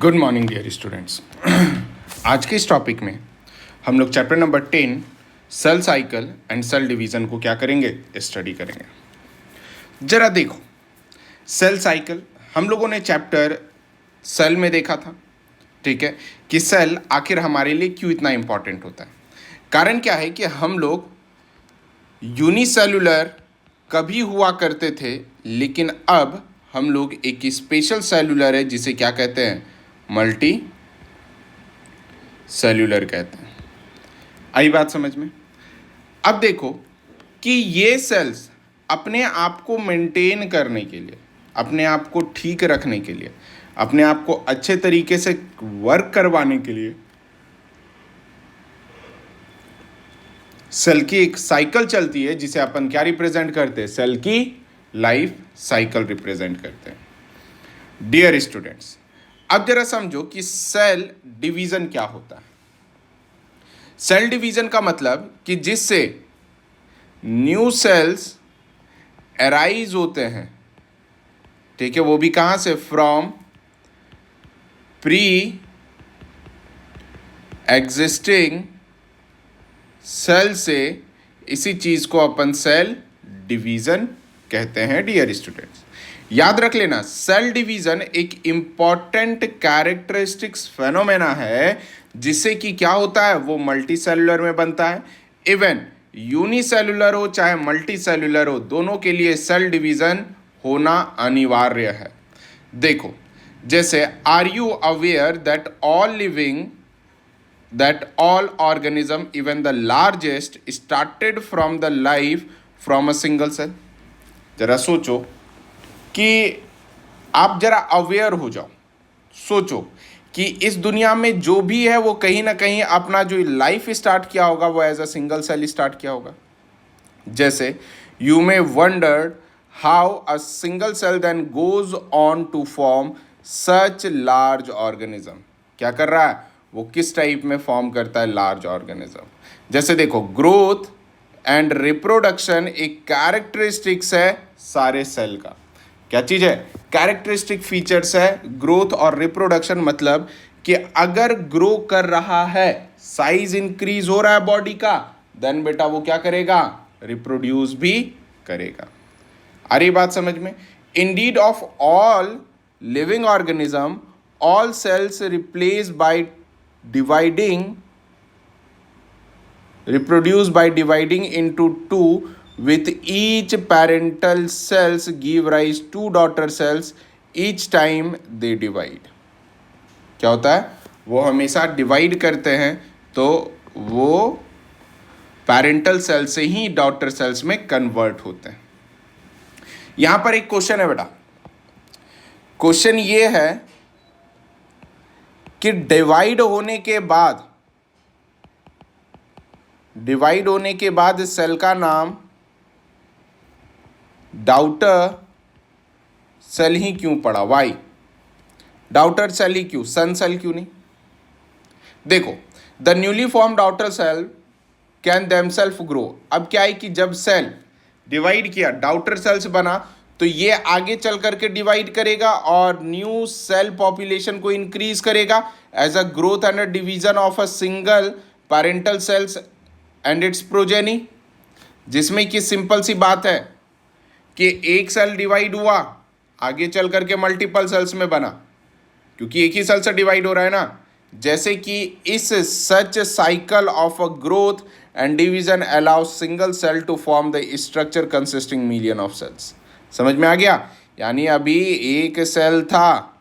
Good morning dear students. आज के इस टॉपिक में हम लोग chapter number 10 cell cycle and cell division को क्या करेंगे, स्टडी करेंगे। जरा देखो, सेल साइकिल हम लोगों ने चैप्टर सेल में देखा था, ठीक है, कि सेल आखिर हमारे लिए क्यों इतना इम्पॉर्टेंट होता है। कारण क्या है कि हम लोग यूनिसेलुलर कभी हुआ करते थे, लेकिन अब हम लोग एक स्पेशल सेलुलर है जिसे क्या कहते हैं, मल्टी सेल्यूलर कहते हैं। आई बात समझ में। अब देखो कि ये सेल्स अपने आप को मेंटेन करने के लिए, अपने आप को ठीक रखने के लिए, अपने आप को अच्छे तरीके से वर्क करवाने के लिए सेल की एक साइकिल चलती है जिसे अपन क्या रिप्रेजेंट करते हैं, सेल की लाइफ साइकिल रिप्रेजेंट करते हैं। डियर स्टूडेंट्स, अब जरा समझो कि सेल डिवीजन क्या होता है। सेल डिवीजन का मतलब कि जिससे न्यू सेल्स अराइज होते हैं, ठीक है, वो भी कहां से, फ्रॉम प्री एग्जिस्टिंग सेल से। इसी चीज को अपन सेल डिवीजन कहते हैं। डियर स्टूडेंट्स, याद रख लेना, सेल डिवीजन एक इंपॉर्टेंट कैरेक्टरिस्टिक्स फेनोमेना है जिससे कि क्या होता है, वो मल्टी सेलुलर में बनता है। इवन यूनिसेलुलर हो चाहे मल्टी सेलुलर हो, दोनों के लिए सेल डिवीजन होना अनिवार्य है। देखो, जैसे are you aware that all organism, even the largest, started from the life from a single cell। जरा सोचो कि आप जरा अवेयर हो जाओ, सोचो कि इस दुनिया में जो भी है वो कहीं ना कहीं अपना जो लाइफ स्टार्ट किया होगा वो as a single cell start किया होगा। जैसे you may wonder how a single cell then goes on to form such large organism. क्या कर रहा है वो, किस टाइप में फॉर्म करता है लार्ज ऑर्गेनिज्म। जैसे देखो, ग्रोथ एंड रिप्रोडक्शन एक कैरेक्टरिस्टिक्स है सारे सेल का। क्या चीज है, कैरेक्टरिस्टिक फीचर्स है ग्रोथ और रिप्रोडक्शन। मतलब कि अगर ग्रो कर रहा है, साइज इंक्रीज हो रहा है बॉडी का, देन बेटा वो क्या करेगा, रिप्रोड्यूस भी करेगा। अरे बात समझ में। Indeed of all living organism, all cells replaced by reproduce by dividing into two, with each parental cells give rise to daughter cells each time they divide। क्या होता है, वो हमेशा डिवाइड करते हैं तो वो पेरेंटल सेल से ही डॉटर सेल्स में कन्वर्ट होते हैं। यहां पर एक क्वेश्चन है बेटा, क्वेश्चन ये है कि डिवाइड होने के बाद सेल का नाम डॉटर सेल ही क्यों पड़ा, वाई डॉटर सेल ही क्यों, सन सेल क्यों नहीं। देखो, the newly form daughter cell can themself grow. अब क्या है कि जब सेल डिवाइड किया, डॉटर सेल्स बना, तो ये आगे चल करके डिवाइड करेगा और न्यू सेल पॉपुलेशन को इंक्रीज करेगा as a growth and division of a single parental cells and its progeny. जिसमें कि सिंपल सी बात है कि एक सेल डिवाइड हुआ, आगे चल करके मल्टीपल सेल्स में बना, क्योंकि एक ही सेल से डिवाइड हो रहा है ना। जैसे कि इस such cycle of a growth and division allow single cell to form the structure consisting million of cells. समझ में आ गया। यानी अभी एक सेल था,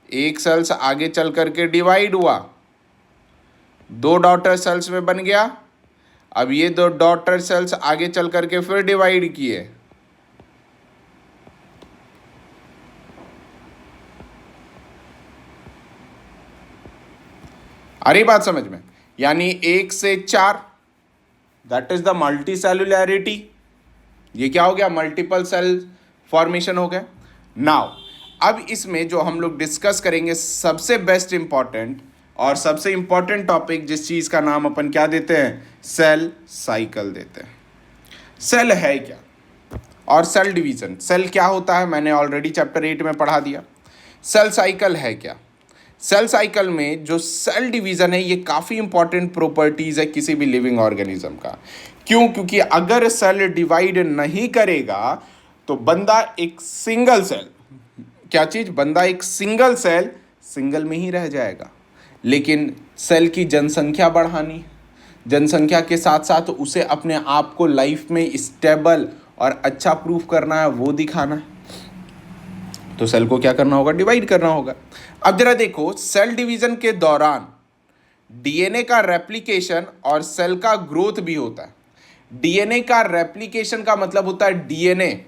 एक सेल से आगे चल करके डिवाइड हुआ, दो डॉटर सेल्स में बन गया। अब ये दो डॉटर सेल्स आगे चल करके फिर डिवाइड किए, अरे बात समझ में। यानी एक से चार, दैट इज द मल्टी सेलुलैरिटी। ये क्या हो गया, मल्टीपल सेल फॉर्मेशन हो गया। नाउ अब इसमें जो हम लोग डिस्कस करेंगे, सबसे बेस्ट इंपॉर्टेंट और सबसे इंपॉर्टेंट टॉपिक, जिस चीज का नाम अपन क्या देते हैं, सेल साइकिल देते हैं। सेल है क्या और सेल डिवीजन, सेल क्या होता है मैंने ऑलरेडी चैप्टर 8 में पढ़ा दिया। सेल साइकिल है क्या, सेल साइकिल में जो सेल डिवीजन है ये काफ़ी इंपॉर्टेंट प्रॉपर्टीज है किसी भी लिविंग ऑर्गेनिज्म का। क्यों? क्योंकि अगर सेल डिवाइड नहीं करेगा तो बंदा एक सिंगल सेल, क्या चीज, बंदा एक सिंगल सेल सिंगल में ही रह जाएगा। लेकिन सेल की जनसंख्या बढ़ानी, जनसंख्या के साथ साथ उसे अपने आप को लाइफ में स्टेबल और अच्छा प्रूफ करना है, वो दिखाना है, तो सेल को क्या करना होगा? डिवाइड करना होगा। अब जरा देखो, सेल डिवीजन के दौरान डीएनए का रेप्लिकेशन और सेल का ग्रोथ भी होता है। डीएनए का रेप्लिकेशन का मतलब होता है डीएनए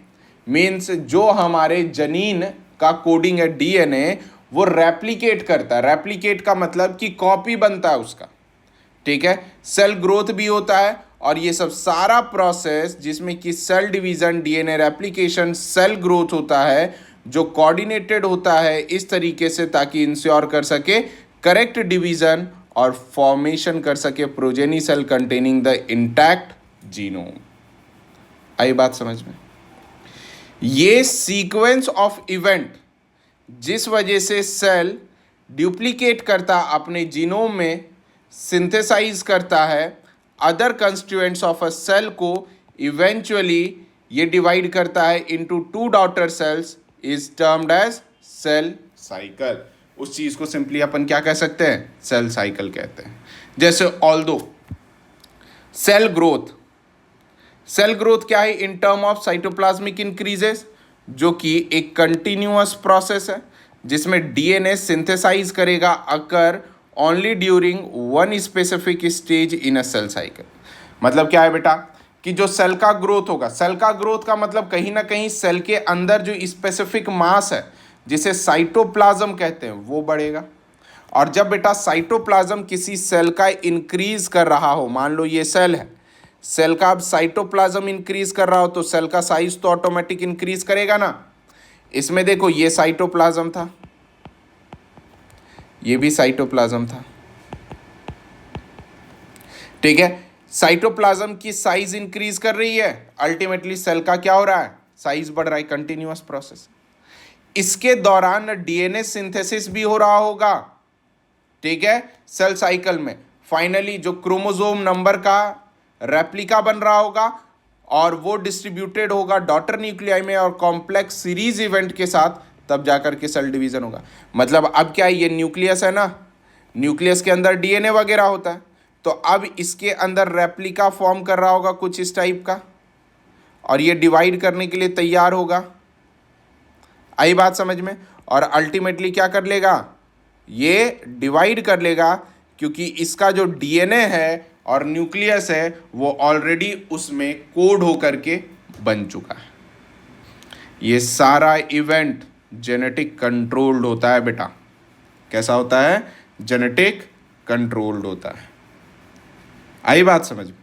मीन्स जो हमारे जनीन का कोडिंग है डीएनए वो रेप्लिकेट करता है। रेप्लिकेट का मतलब कि कॉपी बनता है उसका, ठीक है। सेल ग्रोथ भी होता है और ये सब सारा प्रोसेस जिसमें कि cell division, DNA replication, cell growth होता है जो कोऑर्डिनेटेड होता है इस तरीके से ताकि इंश्योर कर सके करेक्ट डिवीजन और फॉर्मेशन कर सके progeny cell containing the intact genome. आई बात समझ में? ये सीक्वेंस ऑफ इवेंट जिस वजह से सेल डुप्लीकेट करता अपने जीनोम में, सिंथेसाइज करता है other constituents of a cell को, इवेंचुअली ये डिवाइड करता है into two daughter cells, is termed as cell cycle. उस चीज को सिंपली अपन क्या कह सकते हैं? सेल साइकिल कहते हैं। जैसे although cell growth, cell growth क्या है? In term of cytoplasmic increases, जो कि एक कंटिन्यूअस प्रोसेस है जिसमें डीएनए सिंथेसाइज करेगा occur only during one specific stage in a cell cycle. मतलब क्या है बेटा कि जो सेल का ग्रोथ होगा, सेल का ग्रोथ का मतलब कहीं ना कहीं सेल के अंदर जो स्पेसिफिक मास है जिसे साइटोप्लाज्म कहते हैं वो बढ़ेगा। और जब बेटा साइटोप्लाज्म किसी सेल का इंक्रीज कर रहा हो, मान लो ये सेल है, सेल का अब साइटोप्लाज्म इंक्रीज कर रहा हो तो सेल का साइज तो ऑटोमेटिक इंक्रीज करेगा ना। इसमें देखो ये साइटोप्लाज्म था, ये भी साइटोप्लाज्म था, ठीक है। साइटोप्लाज्म की साइज इंक्रीज कर रही है, अल्टीमेटली सेल का क्या हो रहा है? साइज बढ़ रहा है, कंटिन्यूअस प्रोसेस। इसके दौरान डीएनए सिंथेसिस भी हो रहा होगा, ठीक है, सेल साइकिल में। फाइनली जो क्रोमोसोम नंबर का रेप्लिका बन रहा होगा और वो डिस्ट्रीब्यूटेड होगा डॉटर न्यूक्लियाई में और कॉम्प्लेक्स सीरीज इवेंट के साथ, तब जाकर के सेल डिवीजन होगा। मतलब अब क्या है, ये न्यूक्लियस है ना, न्यूक्लियस के अंदर डीएनए वगैरह होता है, तो अब इसके अंदर रेप्लिका फॉर्म कर रहा होगा कुछ इस टाइप का और ये डिवाइड करने के लिए तैयार होगा। आई बात समझ में? और अल्टीमेटली क्या कर लेगा? ये डिवाइड कर लेगा क्योंकि इसका जो डीएनए है और न्यूक्लियस है वो ऑलरेडी उसमें कोड होकर के बन चुका है। ये सारा इवेंट जेनेटिक कंट्रोल्ड होता है बेटा। कैसा होता है? जेनेटिक कंट्रोल्ड होता है। आई बात समझ में?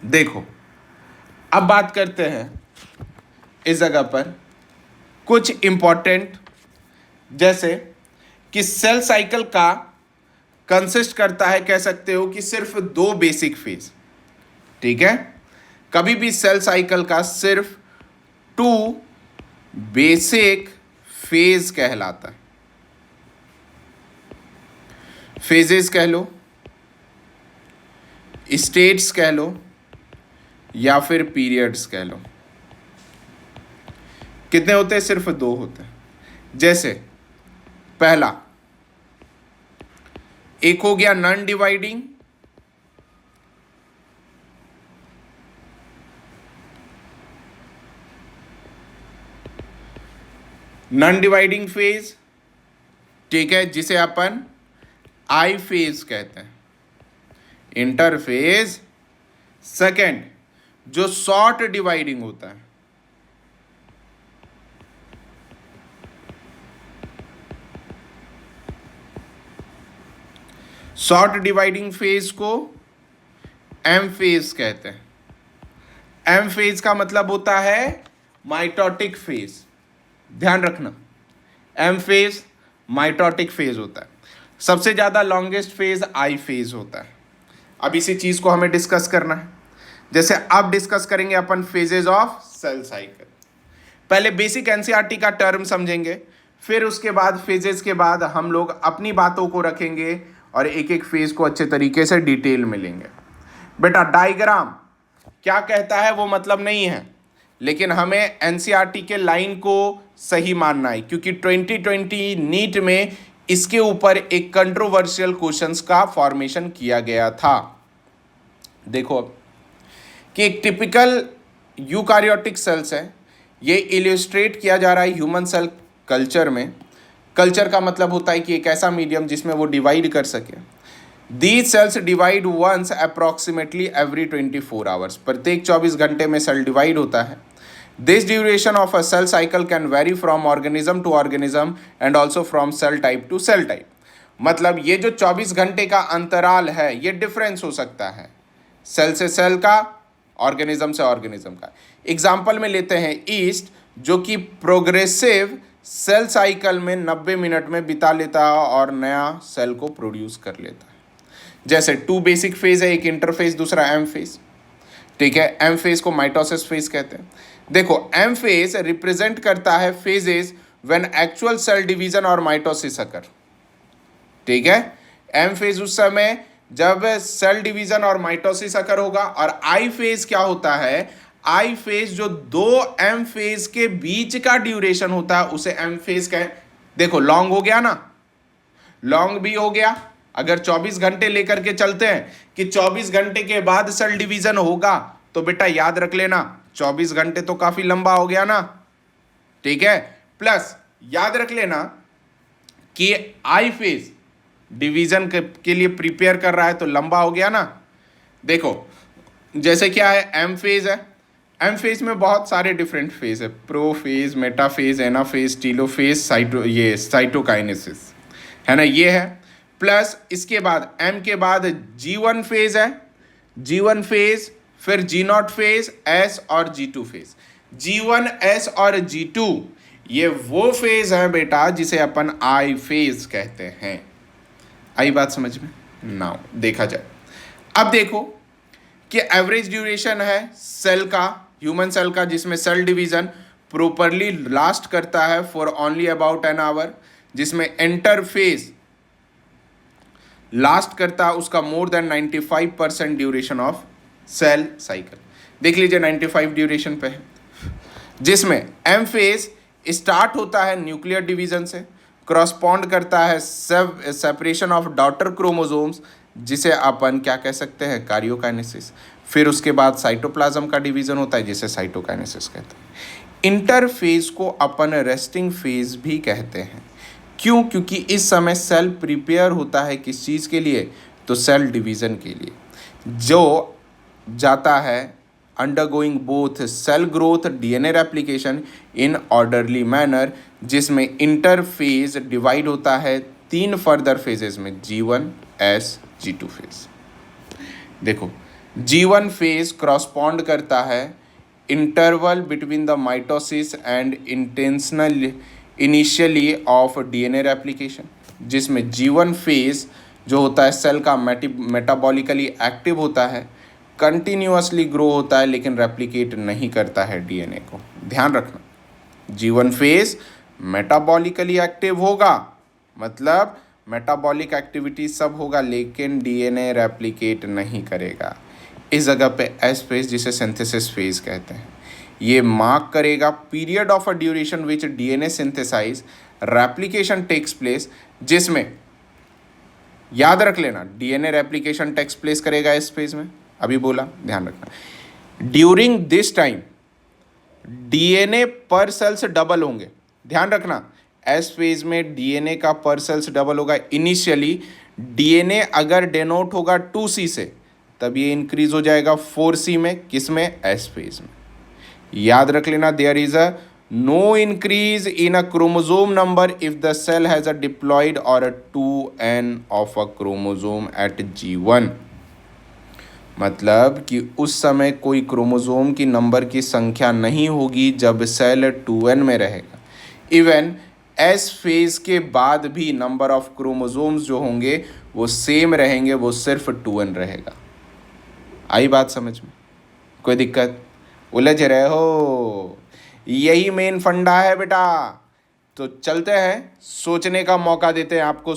देखो अब बात करते हैं इस जगह पर कुछ इंपॉर्टेंट, जैसे कि सेल साइकिल का कंसिस्ट करता है, कह सकते हो कि सिर्फ दो बेसिक फेज, ठीक है। कभी भी सेल साइकिल का सिर्फ टू बेसिक फेज कहलाता है। फेजेस कह लो, स्टेट्स कह लो या फिर पीरियड्स कह लो। कितने होते हैं? सिर्फ दो होते हैं। जैसे पहला एक हो गया non dividing, non dividing phase, ठीक है, जिसे अपन आई फेज कहते हैं, इंटरफेज। सेकेंड जो शॉर्ट डिवाइडिंग होता है, शॉर्ट डिवाइडिंग फेज को एम फेज कहते हैं। एम फेज का मतलब होता है माइटोटिक फेज, ध्यान रखना, एम फेज माइटोटिक फेज होता है। सबसे ज़्यादा लॉन्गेस्ट फेज आई फेज होता है। अब इसी चीज़ को हमें डिस्कस करना है। जैसे अब डिस्कस करेंगे अपन फेजेस ऑफ सेल साइकिल। पहले बेसिक एनसीईआरटी का टर्म समझेंगे, फिर उसके बाद फेजेस के बाद हम लोग अपनी बातों को रखेंगे और एक एक फेज को अच्छे तरीके से डिटेल में लेंगे। बेटा डायग्राम क्या कहता है वो मतलब नहीं है, लेकिन हमें एनसीईआरटी के लाइन को सही मानना है, क्योंकि 2020 नीट में इसके ऊपर एक कंट्रोवर्शियल क्वेश्चंस का फॉर्मेशन किया गया था। देखो कि एक टिपिकल यूकारियोटिक सेल्स है, ये इलिस्ट्रेट किया जा रहा है ह्यूमन सेल कल्चर में। कल्चर का मतलब होता है कि एक ऐसा मीडियम जिसमें वो डिवाइड कर सके। These cells divide once approximately every 24 hours, प्रत्येक 24 घंटे में सेल डिवाइड होता है। This duration of a cell cycle can vary from organism to organism and also from cell type to cell type. मतलब ये जो 24 घंटे का अंतराल है ये डिफरेंस हो सकता है सेल से सेल का, ऑर्गेनिज्म से ऑर्गेनिज्म का। एग्जाम्पल में लेते हैं ईस्ट, जो कि प्रोग्रेसिव सेल साइकिल में 90 मिनट में बिता लेता है और नया सेल को प्रोड्यूस कर लेता है। जैसे 2 बेसिक फेज है, एक इंटरफेज दूसरा एम फेज। ठीक है, एम फेज को माइटोसिस फेज कहते हैं। देखो एम फेज रिप्रेजेंट करता है phases when actual cell division और माइटोसिस अकर। ठीक है, एम फेज उस समय जब सेल डिवीजन और माइटोसिस अकर होगा। और आई फेज क्या होता है, आई फेज जो 2 एम फेज के बीच का ड्यूरेशन होता है उसे एम फेज कहें। देखो लॉन्ग हो गया ना, लॉन्ग भी हो गया। अगर 24 घंटे लेकर के चलते हैं कि 24 घंटे के बाद सेल डिवीजन होगा, तो बेटा याद रख लेना 24 घंटे तो काफी लंबा हो गया ना। ठीक है, प्लस याद रख लेना कि आई फेज डिवीजन के लिए प्रिपेयर कर रहा है तो लंबा हो गया ना। देखो जैसे क्या है, एम फेज है, एम फेज में बहुत सारे डिफरेंट फेज है, प्रो फेज, मेटा फेज, एना फेज, टीलोफेज, साइटोकाइनेसिस है ना, ये है। प्लस इसके बाद एम के बाद G1 फेज है, G1 फेज, फिर G0 फेज, S और G2 फेज। G1, S और G2 ये वो फेज है बेटा जिसे अपन आई फेज कहते हैं। आई बात समझ में? नाउ देखा जाए, अब देखो कि एवरेज ड्यूरेशन है सेल का, ह्यूमन सेल का, जिसमें सेल डिवीजन प्रॉपरली लास्ट करता है for only about an hour, जिसमें एंटर फेज लास्ट करता है उसका more than 95% duration of cell cycle. देख लीजिए 95 ड्यूरेशन पे है, जिसमें एम फेज स्टार्ट होता है न्यूक्लियर डिवीजन से, करस्पॉन्ड करता है सेपरेशन ऑफ डॉटर क्रोमोसोम्स, जिसे अपन क्या कह सकते हैं, कार्योकाइनेसिस। फिर उसके बाद साइटोप्लाज्म का डिवीजन होता है जिसे साइटोकाइनेसिस कहते हैं। इंटरफेज को अपन रेस्टिंग फेज भी कहते हैं। क्यों? क्योंकि इस समय सेल प्रिपेयर होता है किस चीज़ के लिए, तो सेल डिवीजन के लिए, जो जाता है undergoing both cell growth, DNA replication in orderly manner, जिसमें इंटरफेज डिवाइड होता है 3 फर्दर फेजेस में, G1, S, G2 फेज। देखो G1 फेज करस्पॉन्ड करता है interval between the mitosis and intentional initially of DNA replication, जिसमें G1 फेज जो होता है सेल का मेटाबॉलिकली एक्टिव होता है, कंटिन्यूअसली ग्रो होता है लेकिन रेप्लिकेट नहीं करता है डीएनए को। ध्यान रखना, G1 फेज मेटाबॉलिकली एक्टिव होगा, मतलब मेटाबॉलिक एक्टिविटी सब होगा लेकिन डीएनए रेप्लिकेट नहीं करेगा। इस जगह पे एस फेज, जिसे सिंथेसिस फेज कहते हैं, ये मार्क करेगा period of a duration which DNA synthesize replication takes place, जिसमें याद रख लेना डीएनए रेप्लिकेशन टेक्स प्लेस करेगा इस फेज में, अभी बोला, ध्यान रखना। ड्यूरिंग दिस टाइम डीएनए पर सेल्स डबल होंगे, ध्यान रखना, एस फेज में डीएनए का पर सेल्स डबल होगा। इनिशियली डीएनए अगर डेनोट होगा 2C से, तब ये इंक्रीज हो जाएगा 4C में, किस में, एस फेज में। याद रख लेना, there is a no increase in a chromosome number if the cell has a diploid और a 2n of a chromosome at G1। मतलब कि उस समय कोई क्रोमोसोम की नंबर की संख्या नहीं होगी जब सेल 2n में रहेगा। इवन एस फेज के बाद भी नंबर ऑफ क्रोमोसोम्स जो होंगे वो सेम रहेंगे, वो सिर्फ 2n रहेगा। आई बात समझ में? कोई दिक्कत? उलझ रहे हो? यही मेन फंडा है बेटा तो चलते हैं, सोचने का मौका देते हैं आपको।